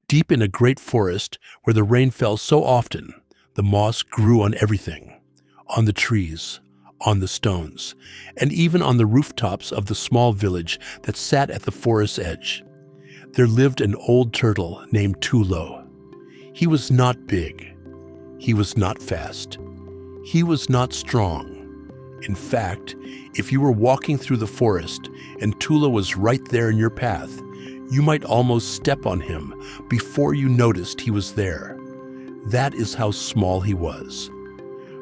Deep in a great forest where the rain fell so often, the moss grew on everything, on the trees, on the stones, and even on the rooftops of the small village that sat at the forest's edge. There lived an old turtle named Tulo. He was not big. He was not fast. He was not strong. In fact, if you were walking through the forest and Tulo was right there in your path, you might almost step on him before you noticed he was there. That is how small he was.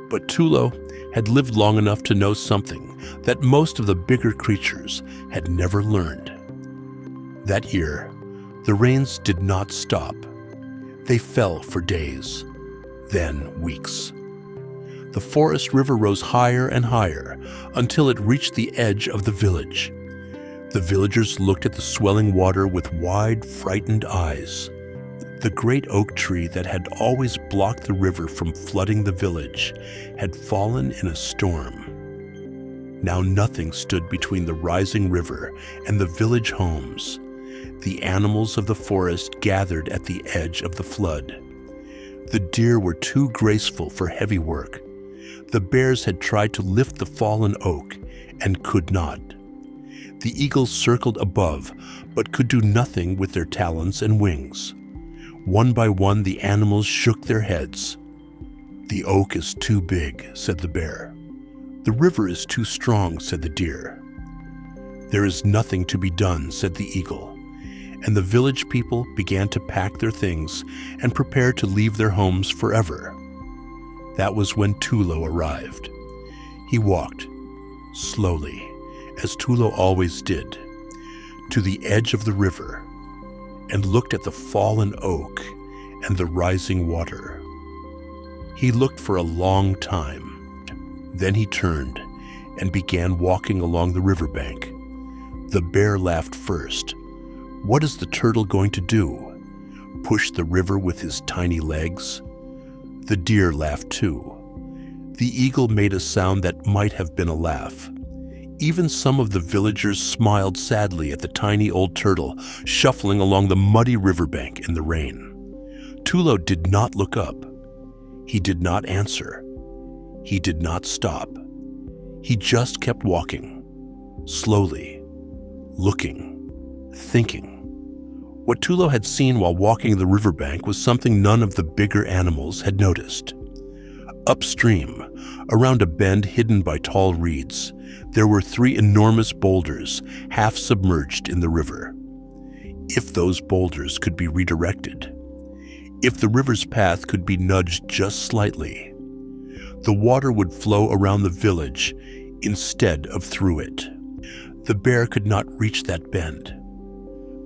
But Tulo had lived long enough to know something that most of the bigger creatures had never learned. That year, the rains did not stop. They fell for days, then weeks. The forest river rose higher and higher until it reached the edge of the village. The villagers looked at the swelling water with wide, frightened eyes. The great oak tree that had always blocked the river from flooding the village had fallen in a storm. Now nothing stood between the rising river and the village homes. The animals of the forest gathered at the edge of the flood. The deer were too graceful for heavy work. The bears had tried to lift the fallen oak and could not. The eagles circled above, but could do nothing with their talons and wings. One by one, the animals shook their heads. "The oak is too big," said the bear. "The river is too strong," said the deer. "There is nothing to be done," said the eagle. And the village people began to pack their things and prepare to leave their homes forever. That was when Tulo arrived. He walked, slowly, as Tulo always did, to the edge of the river and looked at the fallen oak and the rising water. He looked for a long time. Then he turned and began walking along the riverbank. The bear laughed first. What is the turtle going to do? Push the river with his tiny legs? The deer laughed too. The eagle made a sound that might have been a laugh. Even some of the villagers smiled sadly at the tiny old turtle shuffling along the muddy riverbank in the rain. Tulo did not look up. He did not answer. He did not stop. He just kept walking, slowly, looking, thinking. What Tulo had seen while walking the riverbank was something none of the bigger animals had noticed. Upstream, around a bend hidden by tall reeds, there were 3 enormous boulders half submerged in the river. If those boulders could be redirected, if the river's path could be nudged just slightly, the water would flow around the village instead of through it. The bear could not reach that bend.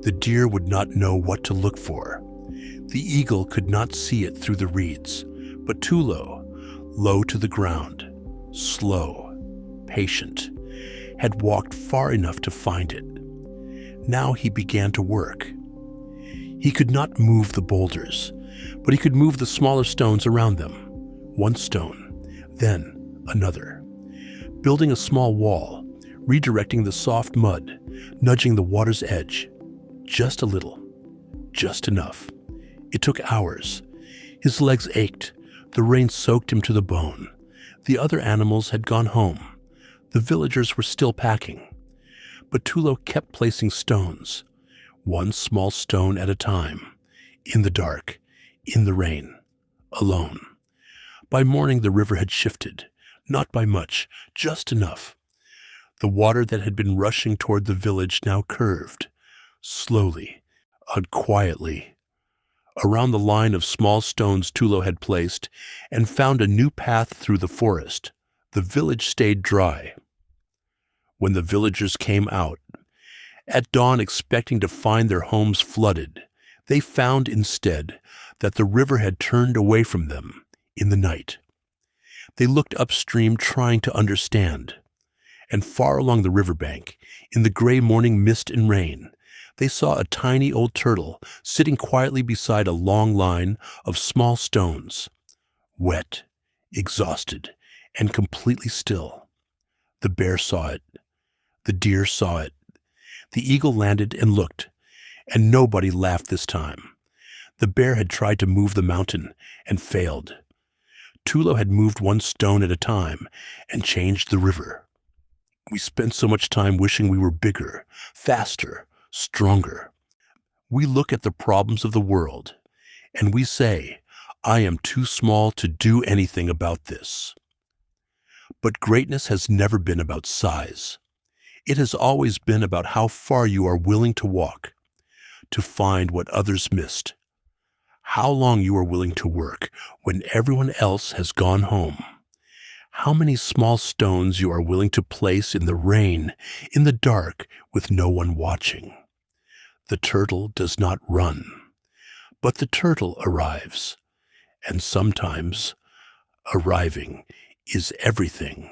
The deer would not know what to look for. The eagle could not see it through the reeds, but Tulo, low to the ground, slow, patient, had walked far enough to find it. Now he began to work. He could not move the boulders, but he could move the smaller stones around them. One stone, then another. Building a small wall, redirecting the soft mud, nudging the water's edge. Just a little, just enough. It took hours. His legs ached. The rain soaked him to the bone. The other animals had gone home. The villagers were still packing. But Tulo kept placing stones, one small stone at a time, in the dark, in the rain, alone. By morning, the river had shifted, not by much, just enough. The water that had been rushing toward the village now curved, slowly, quietly, around the line of small stones Tulo had placed, and found a new path through the forest. The village stayed dry. When the villagers came out, at dawn expecting to find their homes flooded, they found instead that the river had turned away from them in the night. They looked upstream trying to understand, and far along the riverbank, in the gray morning mist and rain, they saw a tiny old turtle sitting quietly beside a long line of small stones, wet, exhausted, and completely still. The bear saw it. The deer saw it. The eagle landed and looked, and nobody laughed this time. The bear had tried to move the mountain and failed. Tulo had moved one stone at a time and changed the river. We spent so much time wishing we were bigger, faster, stronger. We look at the problems of the world and we say, I am too small to do anything about this. But greatness has never been about size. It has always been about how far you are willing to walk, to find what others missed, how long you are willing to work when everyone else has gone home, how many small stones you are willing to place in the rain, in the dark, with no one watching. The turtle does not run, but the turtle arrives, and sometimes arriving is everything.